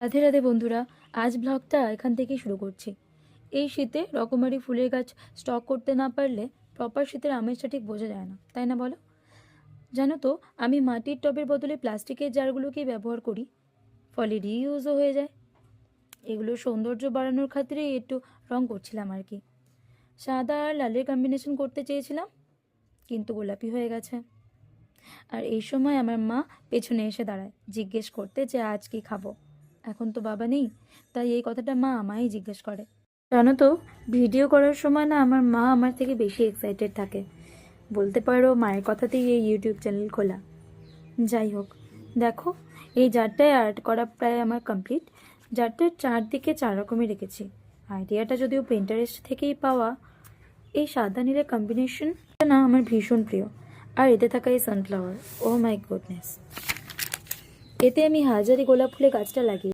রাধে রাধে বন্ধুরা, আজ ব্লগটা এখান থেকেই শুরু করছি। এই শীতে রকমারি ফুলের গাছ স্টক করতে না পারলে প্রপার শীতের আমেজটা ঠিক বোঝা যায় না, তাই না বলো? জানো তো, আমি মাটির টবের বদলে প্লাস্টিকের জারগুলোকেই ব্যবহার করি, ফলে রিইউজও হয়ে যায়। এগুলোর সৌন্দর্য বাড়ানোর খাতিরেই একটু রং করছিলাম আর কি। সাদা আর লালের কম্বিনেশন করতে চেয়েছিলাম, কিন্তু গোলাপি হয়ে গেছে। আর এই সময় আমার মা পেছনে এসে দাঁড়ায়, জিজ্ঞেস করতে যে আজ কি খাবো। এখন তো বাবা নেই, তাই এই কথাটা মা আমায় জিজ্ঞেস করে। জানো তো, ভিডিও করার সময় না আমার মা আমার থেকে বেশি এক্সাইটেড থাকে। বলতে পারো মায়ের কথাতেই এই ইউটিউব চ্যানেল খোলা। যাই হোক, দেখো, এই জারটায় আর্ট করা প্রায় আমার কমপ্লিট। জারটার চারদিকে 4 রকমের রেখেছি। আইডিয়াটা যদিও পিন্টারেস্ট থেকেই পাওয়া। এই সাদা নীলের কম্বিনেশনটা না আমার ভীষণ প্রিয়। আর এতে থাকা এই সানফ্লাওয়ার, ও মাই গুডনেস, এতে আমি হাজারি গোলাপ ফুলে গাছটা লাগিয়ে